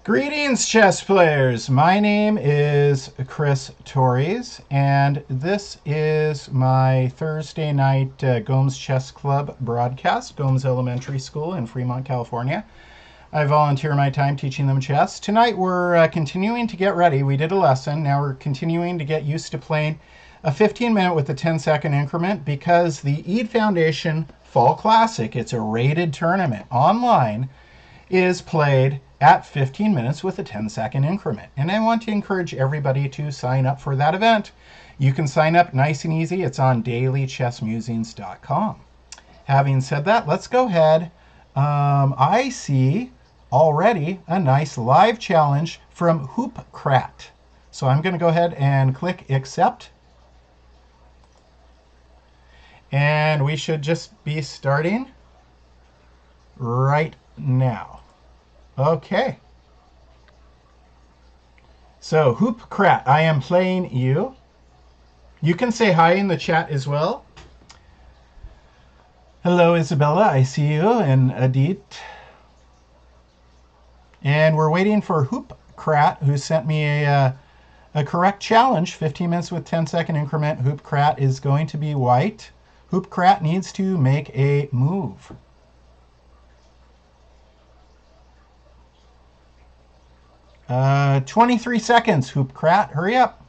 Greetings, chess players. My name is Chris Torres, and this is my Thursday night Gomes Chess Club broadcast, Gomes Elementary School in Fremont, California. I volunteer my time teaching them chess. Tonight we're continuing to get ready. We did a lesson. Now we're continuing to get used to playing a 15-minute with a 10-second increment because the Eid Foundation Fall Classic, it's a rated tournament online, is played at 15 minutes with a 10-second increment. And I want to encourage everybody to sign up for that event. You can sign up nice and easy. It's on dailychessmusings.com. Having said that, let's go ahead. I see already a nice live challenge from Hoopcrat. So I'm going to go ahead and click accept. And we should just be starting right now. Okay. So, Hoopcrat, I am playing you. You can say hi in the chat as well. Hello, Isabella. I see you. And Adit. And we're waiting for Hoopcrat, who sent me a correct challenge. 15 minutes with 10-second increment. Hoopcrat is going to be white. Hoopcrat needs to make a move. Uh, 23 seconds, Hoopcrat. Hurry up.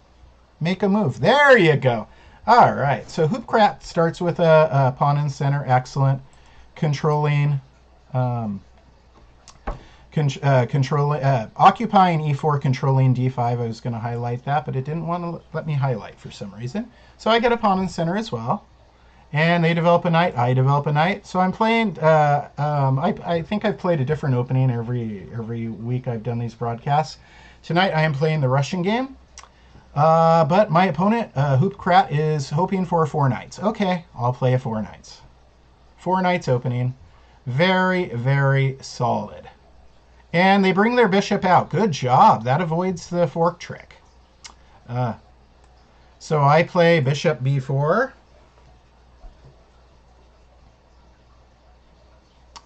Make a move. There you go. All right. So Hoopcrat starts with a pawn in center. Excellent. Controlling. Occupying e4, controlling d5. I was going to highlight that, but it didn't want to let me highlight for some reason. So I get a pawn in center as well. And they develop a knight. I develop a knight. So I'm playing. I think I've played a different opening every week I've done these broadcasts. Tonight I am playing the Russian game. But my opponent, Hoopcrat, is hoping for 4 knights. Okay, I'll play a 4 knights. 4 knights opening. Very, very solid. And they bring their bishop out. Good job. That avoids the fork trick. So I play bishop b4.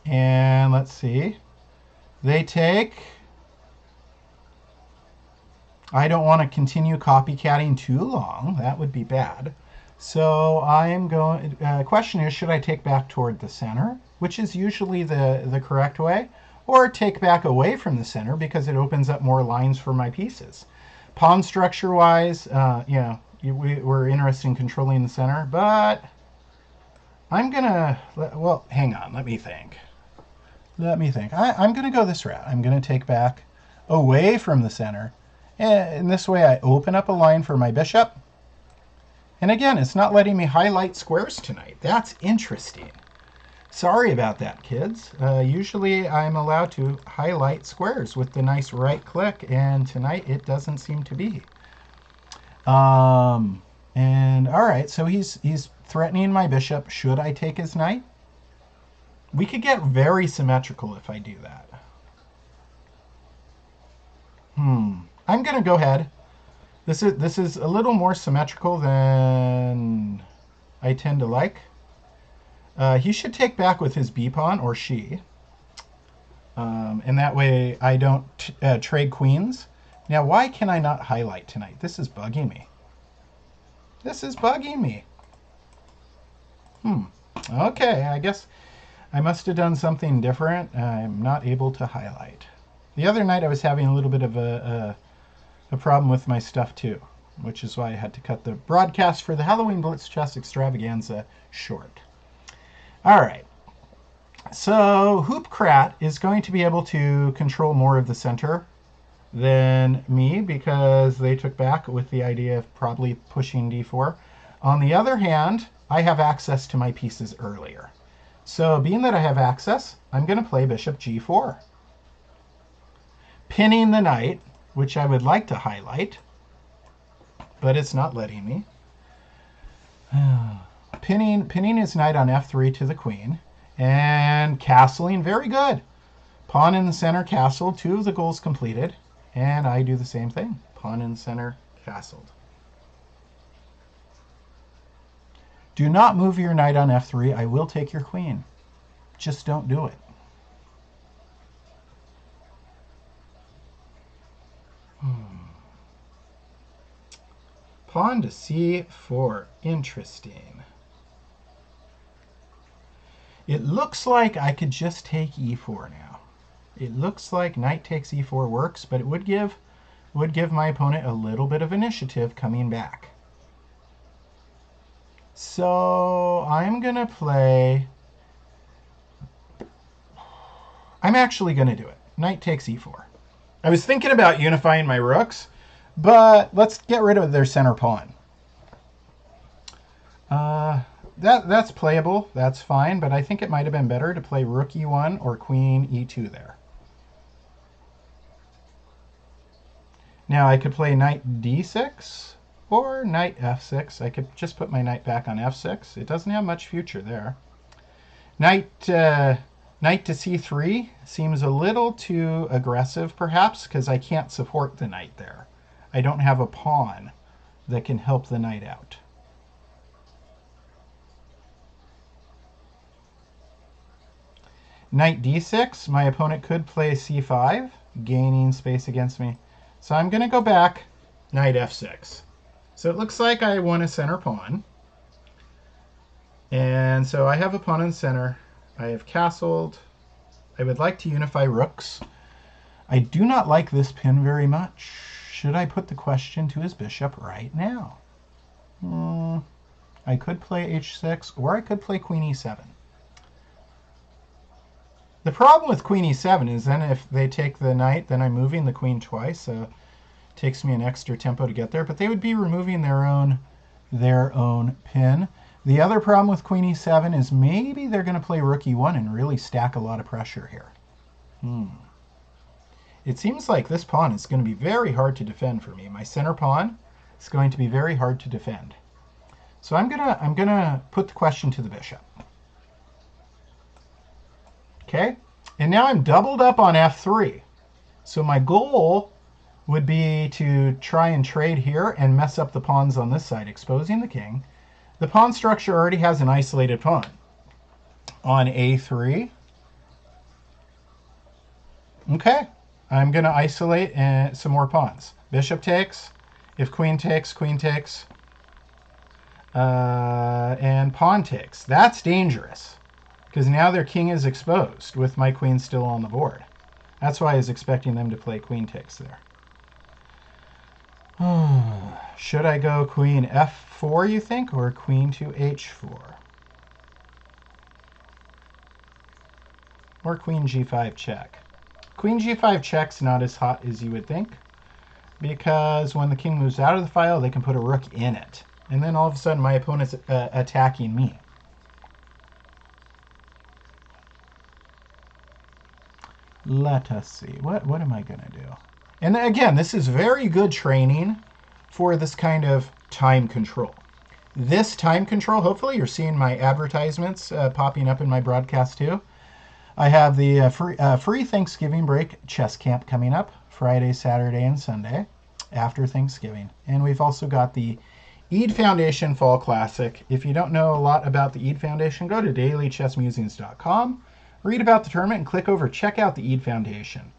And let's see. They take. I don't want to continue copycatting too long. That would be bad. So I'm going. Question is, should I take back toward the center, which is usually the correct way, or take back away from the center because it opens up more lines for my pieces? Pawn structure-wise, we're interested in controlling the center, but I'm gonna. Well, hang on. Let me think. I'm going to go this route. I'm going to take back away from the center. And this way I open up a line for my bishop. And again, it's not letting me highlight squares tonight. That's interesting. Sorry about that, kids. Usually I'm allowed to highlight squares with the nice right click. And tonight it doesn't seem to be. And all right, so he's threatening my bishop. Should I take his knight? We could get very symmetrical if I do that. I'm going to go ahead. This is a little more symmetrical than I tend to like. He should take back with his b pawn, or she. And that way I don't trade queens. Now, why can I not highlight tonight? This is bugging me. This is bugging me. Okay, I guess I must have done something different. I'm not able to highlight. The other night I was having a little bit of a problem with my stuff too, which is why I had to cut the broadcast for the Halloween Blitz Chess Extravaganza short. All right. So Hoopcrat is going to be able to control more of the center than me because they took back with the idea of probably pushing d4. On the other hand, I have access to my pieces earlier. So being that I have access, I'm going to play bishop g4. Pinning the knight, which I would like to highlight, but it's not letting me. Pinning his knight on f3 to the queen, and castling, very good. Pawn in the center, castled, 2 of the goals completed, and I do the same thing. Pawn in the center, castled. Do not move your knight on f3. I will take your queen. Just don't do it. pawn to c4. Interesting. It looks like I could just take e4 now. It looks like knight takes e4 works, but it would give my opponent a little bit of initiative coming back. So I'm actually going to do it. Knight takes e4. I was thinking about unifying my rooks, but let's get rid of their center pawn. That's playable. That's fine, but I think it might have been better to play rook e1 or queen e2 there. Now I could play knight d6 or knight f6. I could just put my knight back on f6. It doesn't have much future there. Knight to c3 seems a little too aggressive, perhaps, because I can't support the knight there. I don't have a pawn that can help the knight out. Knight d6, my opponent could play c5, gaining space against me. So I'm going to go back, knight f6. So it looks like I won a center pawn. And so I have a pawn in the center. I have castled. I would like to unify rooks. I do not like this pin very much. Should I put the question to his bishop right now? I could play h6, or I could play queen e7. The problem with queen e7 is then if they take the knight, then I'm moving the queen twice, so it takes me an extra tempo to get there. But they would be removing their own pin. The other problem with queen e7 is maybe they're going to play rook e1 and really stack a lot of pressure here. It seems like this pawn is going to be very hard to defend for me. My center pawn is going to be very hard to defend. So I'm gonna put the question to the bishop. Okay, and now I'm doubled up on f3. So my goal would be to try and trade here and mess up the pawns on this side, exposing the king. The pawn structure already has an isolated pawn. On a3. Okay, I'm going to isolate some more pawns. Bishop takes. If queen takes, queen takes. And pawn takes. That's dangerous, because now their king is exposed with my queen still on the board. That's why I was expecting them to play queen takes there. Should I go queen f4, you think, or queen to h4? Or queen g5 check? Queen g5 check's not as hot as you would think, because when the king moves out of the file, they can put a rook in it. And then all of a sudden, my opponent's attacking me. Let us see. What am I going to do? And again, this is very good training for this kind of time control. This time control, hopefully you're seeing my advertisements popping up in my broadcast too. I have the free Thanksgiving break chess camp coming up Friday, Saturday, and Sunday after Thanksgiving. And we've also got the Eid Foundation Fall Classic. If you don't know a lot about the Eid Foundation, go to dailychessmusings.com. Read about the tournament and click over Check Out the Eid Foundation.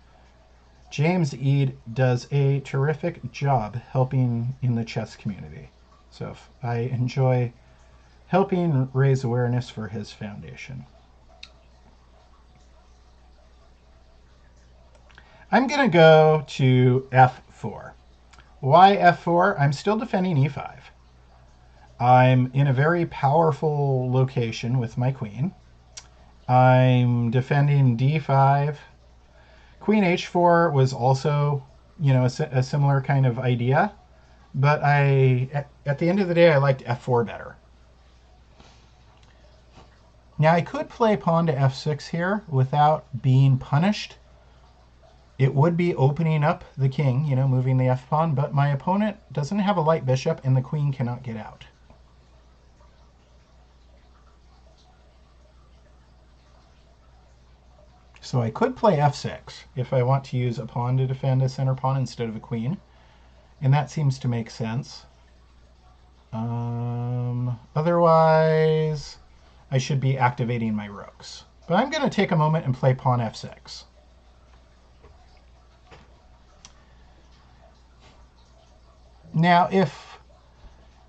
James Eid does a terrific job helping in the chess community. So I enjoy helping raise awareness for his foundation. I'm going to go to f4. Why f4? I'm still defending e5. I'm in a very powerful location with my queen. I'm defending d5. Queen h4 was also, a similar kind of idea. But at the end of the day, I liked f4 better. Now, I could play pawn to f6 here without being punished. It would be opening up the king, moving the f-pawn, but my opponent doesn't have a light bishop, and the queen cannot get out. So I could play f6 if I want to use a pawn to defend a center pawn instead of a queen, and that seems to make sense. Otherwise, I should be activating my rooks. But I'm going to take a moment and play pawn f6. Now, if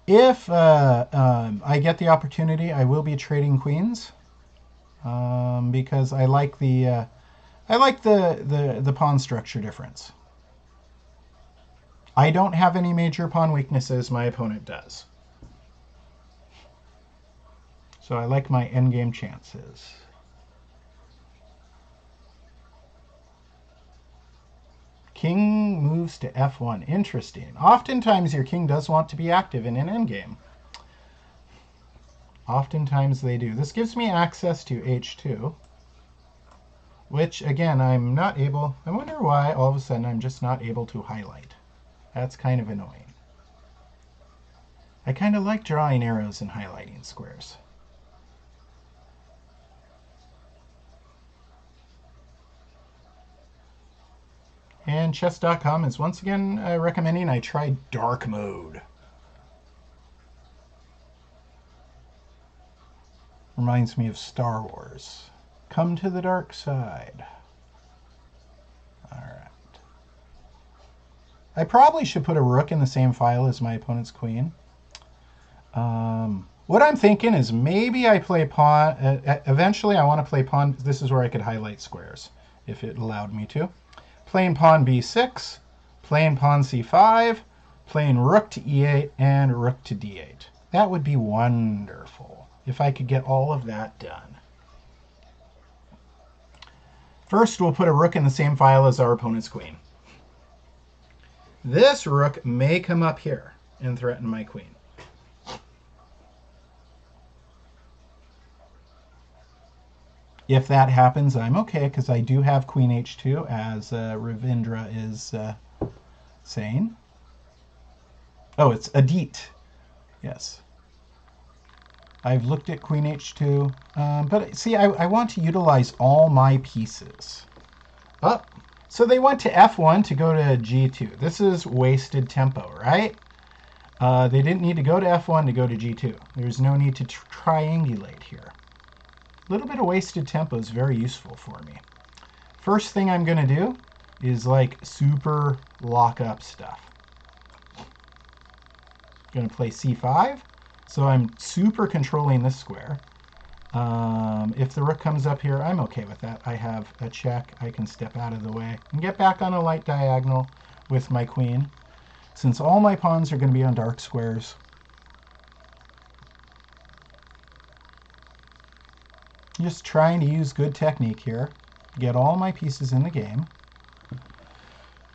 If I get the opportunity, I will be trading queens because I like the pawn structure difference. I don't have any major pawn weaknesses. My opponent does. So I like my endgame chances. King moves to f1. Interesting. Oftentimes your king does want to be active in an endgame. Oftentimes they do. This gives me access to h2, which again I'm not able. I wonder why all of a sudden I'm just not able to highlight. That's kind of annoying. I kind of like drawing arrows and highlighting squares. And chess.com is once again recommending I try dark mode. Reminds me of Star Wars. Come to the dark side. All right. I probably should put a rook in the same file as my opponent's queen. What I'm thinking is maybe I play pawn. Eventually, I want to play pawn. This is where I could highlight squares if it allowed me to. Playing pawn b6, playing pawn c5, playing rook to e8, and rook to d8. That would be wonderful if I could get all of that done. First, we'll put a rook in the same file as our opponent's queen. This rook may come up here and threaten my queen. If that happens, I'm okay, because I do have queen h2, as Ravindra is saying. Oh, it's Adit. Yes. I've looked at queen h2, but see, I want to utilize all my pieces. Oh, so they went to f1 to go to g2. This is wasted tempo, right? They didn't need to go to f1 to go to g2. There's no need to triangulate here. A little bit of wasted tempo is very useful for me. First thing I'm going to do is like super lock up stuff. Going to play c5. So I'm super controlling this square. If the rook comes up here, I'm okay with that. I have a check. I can step out of the way and get back on a light diagonal with my queen. Since all my pawns are going to be on dark squares, just trying to use good technique here. Get all my pieces in the game.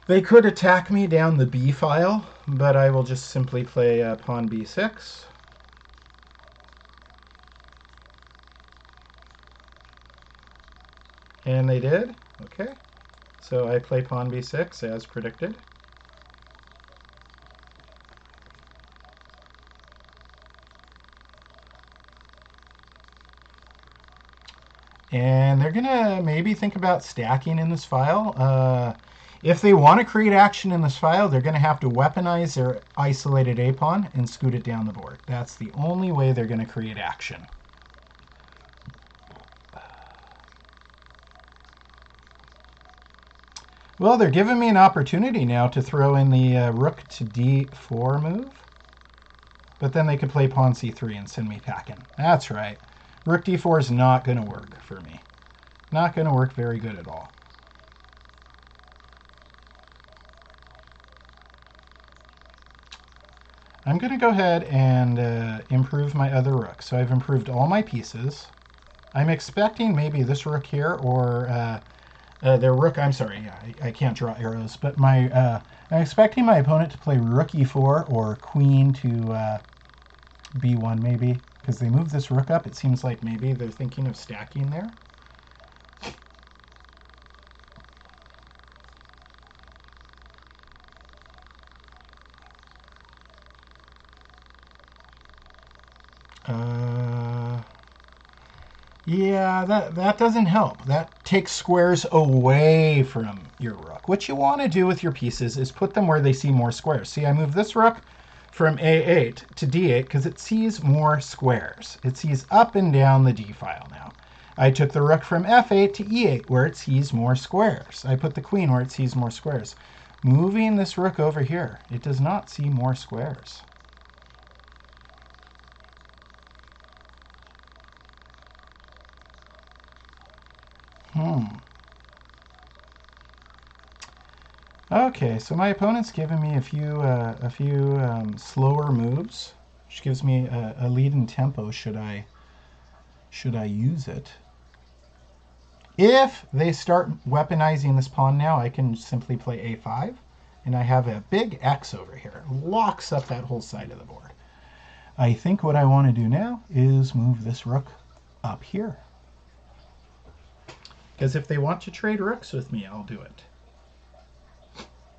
They could attack me down the b file, but I will just simply play pawn b6. And they did. Okay. So I play pawn b6 as predicted. And they're going to maybe think about stacking in this file. If they want to create action in this file, they're going to have to weaponize their isolated a pawn and scoot it down the board. That's the only way they're going to create action. Well, they're giving me an opportunity now to throw in the rook to d4 move. But then they could play pawn c3 and send me packing. That's right. Rook d4 is not going to work for me. Not going to work very good at all. I'm going to go ahead and improve my other rook. So I've improved all my pieces. I'm expecting maybe this rook here or their rook. I'm sorry, I can't draw arrows. But I'm expecting my opponent to play rook e4 or queen to b1 maybe. Because they moved this rook up, it seems like maybe they're thinking of stacking there. Yeah, that doesn't help. That takes squares away from your rook. What you want to do with your pieces is put them where they see more squares. See, I moved this rook from a8 to d8 because it sees more squares. It sees up and down the d file now. I took the rook from f8 to e8 where it sees more squares. I put the queen where it sees more squares. Moving this rook over here, it does not see more squares. Hmm. Okay, so my opponent's given me a few slower moves, which gives me a lead in tempo. Should I use it? If they start weaponizing this pawn now, I can simply play a5, and I have a big X over here. It locks up that whole side of the board. I think what I want to do now is move this rook up here. Because if they want to trade rooks with me, I'll do it.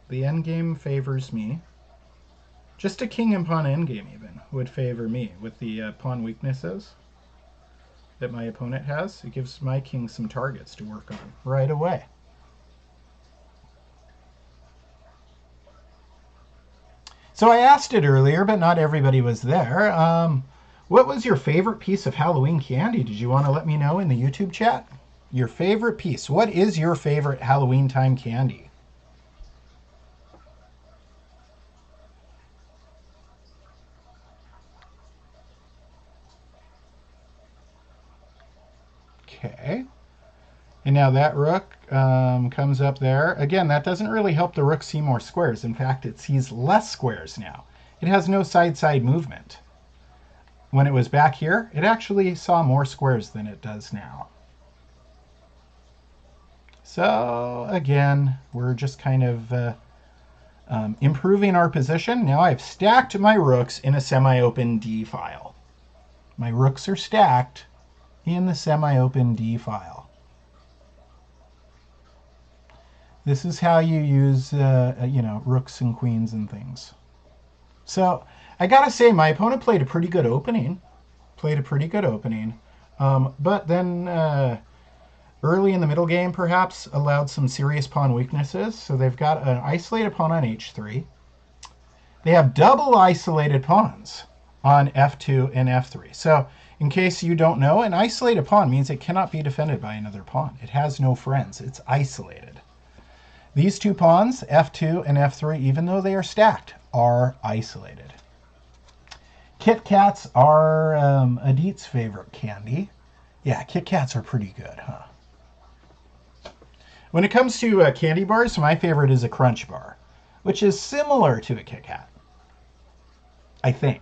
The endgame favors me. Just a king and pawn endgame even would favor me with the pawn weaknesses that my opponent has. It gives my king some targets to work on right away. So I asked it earlier, but not everybody was there. What was your favorite piece of Halloween candy? Did you want to let me know in the YouTube chat? Your favorite piece. What is your favorite Halloween time candy? Okay. And now that rook comes up there. Again, that doesn't really help the rook see more squares. In fact, it sees less squares now. It has no side-side movement. When it was back here, it actually saw more squares than it does now. So again, we're just kind of improving our position. Now I've stacked my rooks in a semi-open D file. My rooks are stacked in the semi-open D file. This is how you use, rooks and queens and things. So I gotta say, my opponent played a pretty good opening. But then early in the middle game, perhaps, allowed some serious pawn weaknesses. So they've got an isolated pawn on h3. They have double isolated pawns on f2 and f3. So in case you don't know, an isolated pawn means it cannot be defended by another pawn. It has no friends. It's isolated. These two pawns, f2 and f3, even though they are stacked, are isolated. Kit Kats are Adit's favorite candy. Yeah, Kit Kats are pretty good, huh? When it comes to candy bars, my favorite is a Crunch Bar, which is similar to a Kit Kat, I think.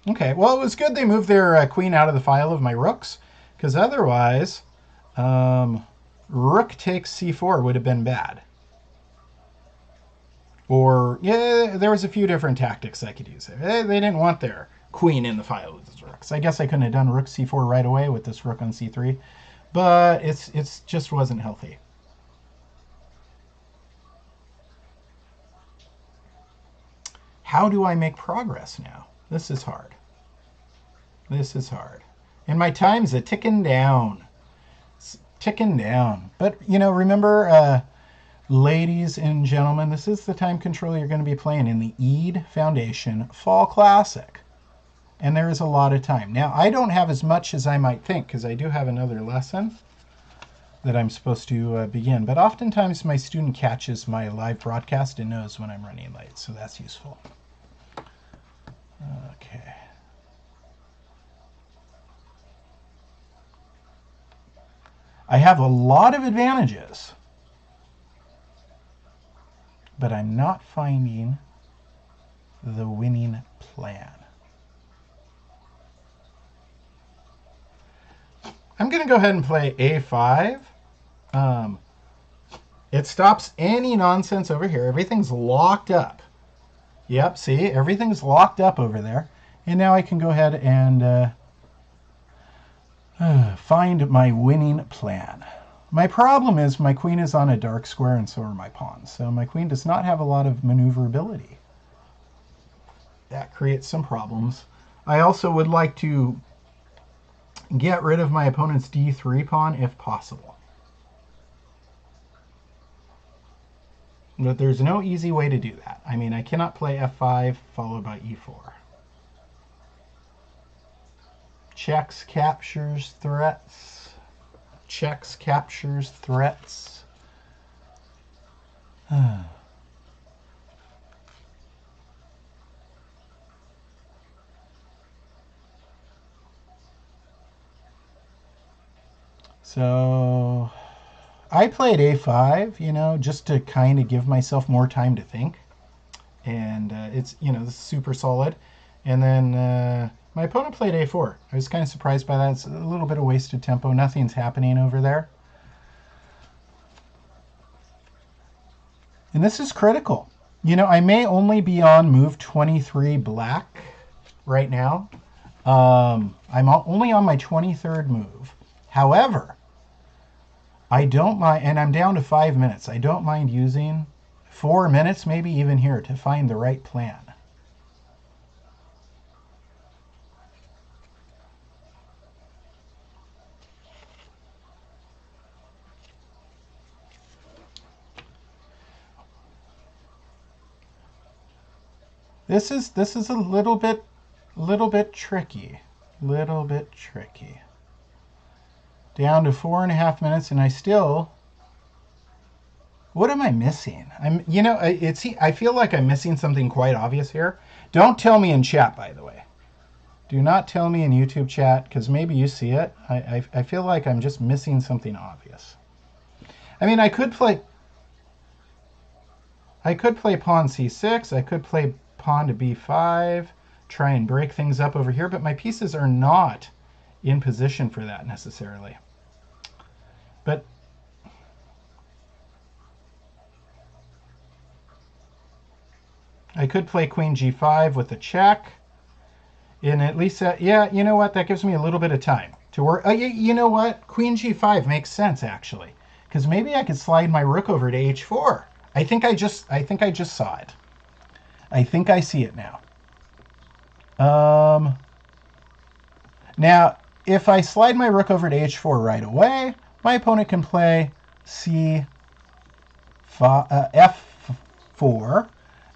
Okay, well, it was good they moved their queen out of the file of my rooks, because otherwise, rook takes c4 would have been bad. Or, yeah, there was a few different tactics I could use. They didn't want their queen in the file with the rooks. I guess I couldn't have done rook c4 right away with this rook on c3, but it's just wasn't healthy. How do I make progress now? This is hard. This is hard. And my time's a ticking down. It's ticking down. But, remember, ladies and gentlemen, this is the time control you're going to be playing in the Eid Foundation Fall Classic. And there is a lot of time. Now, I don't have as much as I might think, because I do have another lesson that I'm supposed to begin. But oftentimes my student catches my live broadcast and knows when I'm running late, so that's useful. Okay. I have a lot of advantages, but I'm not finding the winning plan. I'm going to go ahead and play a5. It stops any nonsense over here. Everything's locked up. Yep, see, everything's locked up over there. And now I can go ahead and find my winning plan. My problem is my queen is on a dark square and so are my pawns. So my queen does not have a lot of maneuverability. That creates some problems. I also would like to get rid of my opponent's d3 pawn if possible. But there's no easy way to do that. I mean, I cannot play f5 followed by e4. Checks, captures, threats. Checks, captures, threats. So I played a5, just to kind of give myself more time to think. And it's, this is super solid. And then my opponent played a4. I was kind of surprised by that. It's a little bit of wasted tempo. Nothing's happening over there. And this is critical. I may only be on move 23 black right now. I'm only on my 23rd move. However, I don't mind, and I'm down to 5 minutes. I don't mind using 4 minutes, maybe even here, to find the right plan. This is a little bit tricky. Little bit tricky. Down to 4.5 minutes, and I still. What am I missing? I feel like I'm missing something quite obvious here. Don't tell me in chat, by the way. Do not tell me in YouTube chat, because maybe you see it. I feel like I'm just missing something obvious. I mean, I could play pawn c6. I could play pawn to b5, try and break things up over here, but my pieces are not in position for that necessarily. But I could play queen g5 with a check. And at least, yeah, you know what? That gives me a little bit of time to work. You know what? Queen g5 makes sense, actually. Because maybe I could slide my rook over to h4. I think I just saw it. I think I see it now. Now, if I slide my rook over to h4 right away, my opponent can play f4.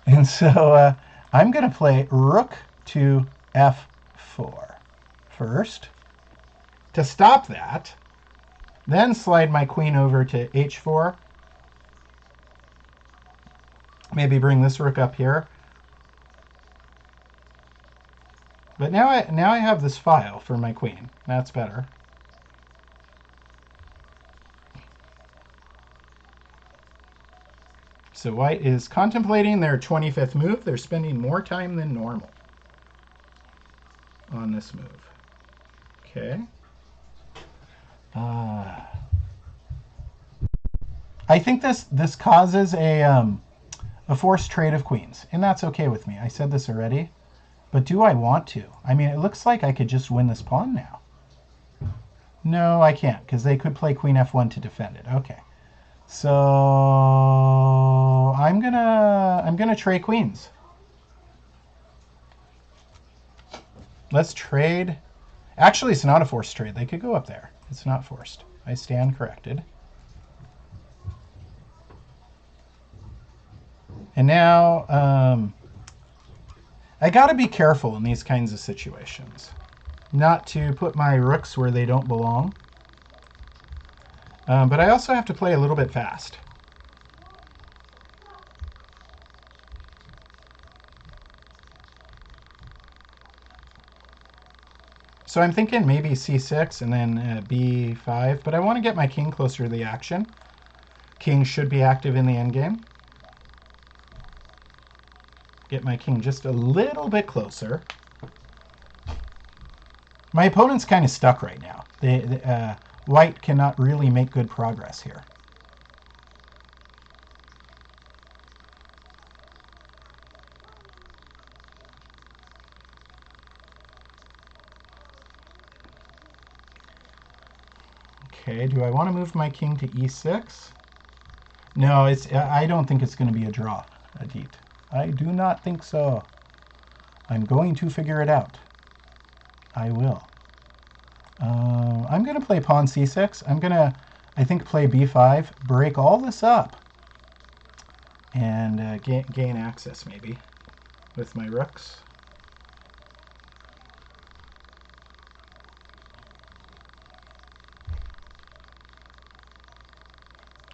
And so I'm going to play rook to f4 first to stop that. Then slide my queen over to h4. Maybe bring this rook up here. But now I have this file for my queen. That's better. So white is contemplating their 25th move. They're spending more time than normal on this move. Okay. I think this causes a forced trade of queens, and that's okay with me. I said this already, but do I want to? I mean, it looks like I could just win this pawn now. No, I can't, because they could play queen f1 to defend it. Okay. So I'm gonna trade queens. Let's trade. Actually, it's not a forced trade. They could go up there. It's not forced. I stand corrected. And now I gotta be careful in these kinds of situations, not to put my rooks where they don't belong. But I also have to play a little bit fast. So I'm thinking maybe c6 and then b5, but I want to get my king closer to the action. King should be active in the endgame. Get my king just a little bit closer. My opponent's kind of stuck right now. White cannot really make good progress here. Okay, do I want to move my king to e6? No, I don't think it's going to be a draw, Adit. I do not think so. I'm going to figure it out. I will. I'm going to play pawn c6. I'm going to, I think, play b5, break all this up, and gain access, maybe, with my rooks.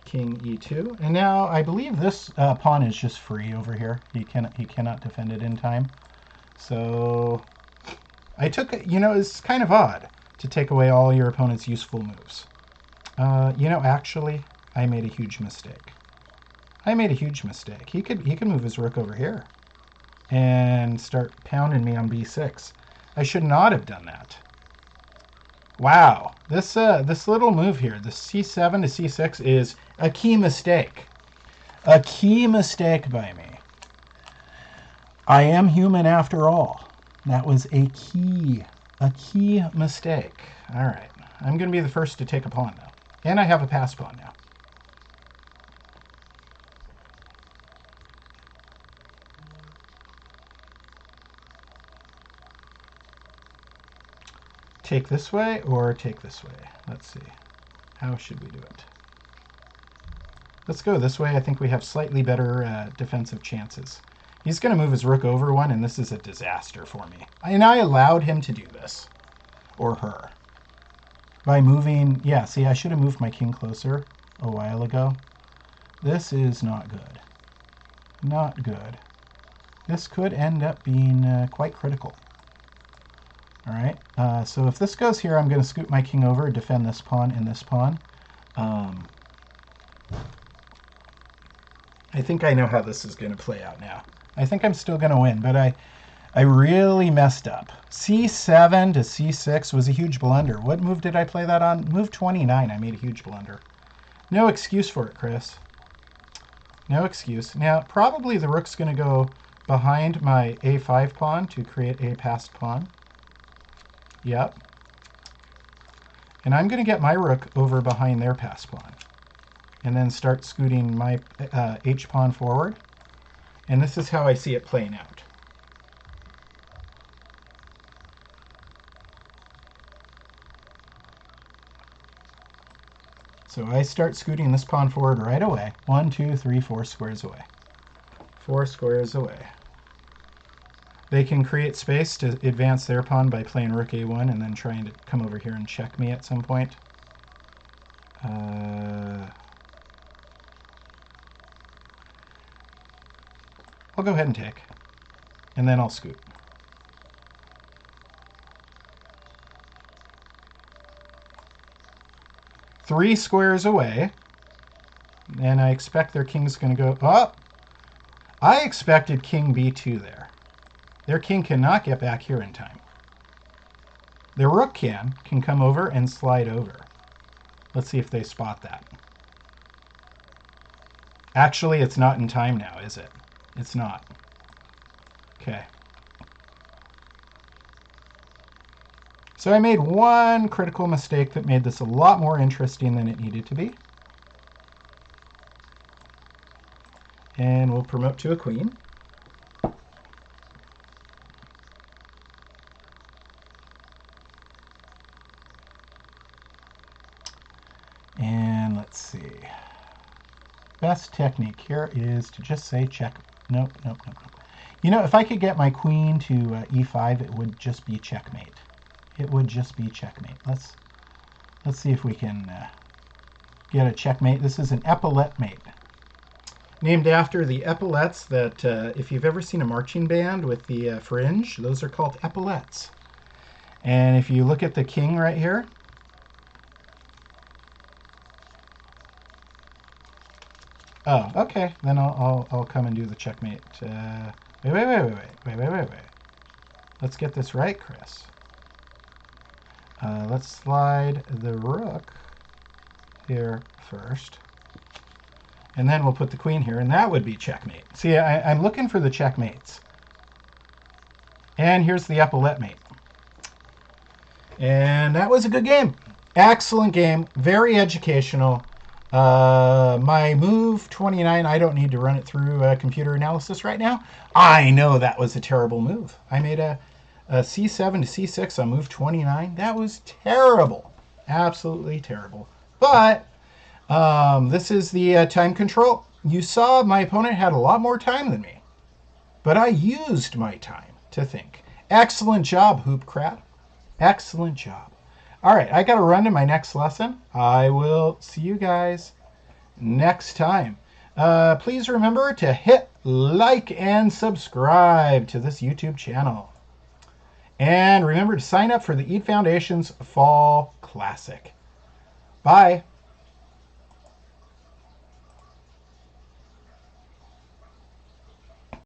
King e2. And now I believe this pawn is just free over here. He cannot defend it in time. So I took, it's kind of odd to take away all your opponent's useful moves. You know, actually, I made a huge mistake. I made a huge mistake. He could move his rook over here and start pounding me on b6. I should not have done that. Wow, this little move here, the c7 to c6, is a key mistake. A key mistake by me. I am human after all. That was a key mistake. All right, I'm going to be the first to take a pawn now. And I have a pass pawn now. Take this way or take this way? Let's see. How should we do it? Let's go this way. I think we have slightly better defensive chances. He's going to move his rook over one, and this is a disaster for me. And I allowed him to do this. Or her. By moving... Yeah, see, I should have moved my king closer a while ago. This is not good. Not good. This could end up being quite critical. All right, so if this goes here, I'm going to scoot my king over, defend this pawn and this pawn. I think I know how this is going to play out now. I think I'm still going to win, but I really messed up. c7 to c6 was a huge blunder. What move did I play that on? Move 29, I made a huge blunder. No excuse for it, Chris. No excuse. Now, probably the rook's going to go behind my a5 pawn to create a passed pawn. Yep. And I'm going to get my rook over behind their pass pawn. And then start scooting my h-pawn forward. And this is how I see it playing out. So I start scooting this pawn forward right away. 1, 2, 3, 4 squares away. 4 squares away. They can create space to advance their pawn by playing rook a1 and then trying to come over here and check me at some point. I'll go ahead and take, and then I'll scoot. Three squares away, and I expect their king's going to go up. I expected king b2 there. Their king cannot get back here in time. Their rook can come over and slide over. Let's see if they spot that. Actually, it's not in time now, is it? It's not. Okay. So I made one critical mistake that made this a lot more interesting than it needed to be. And we'll promote to a queen. And let's see. Best technique here is to just say check. Nope, nope, nope, nope. You know, if I could get my queen to e5, it would just be checkmate. It would just be checkmate. Let's see if we can get a checkmate. This is an epaulette mate, named after the epaulettes that, if you've ever seen a marching band with the fringe, those are called epaulettes. And if you look at the king right here, oh, okay. Then I'll come and do the checkmate. Wait. Let's get this right, Chris. Let's slide the rook here first. And then we'll put the queen here, and that would be checkmate. See, I'm looking for the checkmates. And here's the epaulette mate. And that was a good game. Excellent game. Very educational. My move 29, I don't need to run it through computer analysis right now. I know that was a terrible move. I made a c7 to c6 on move 29. That was terrible. Absolutely terrible. But this is the time control. You saw my opponent had a lot more time than me. But I used my time to think. Excellent job, Hoopcrat. Excellent job. All right, I got to run to my next lesson. I will see you guys next time. Please remember to hit like and subscribe to this YouTube channel. And remember to sign up for the Eat Foundation's Fall Classic. Bye.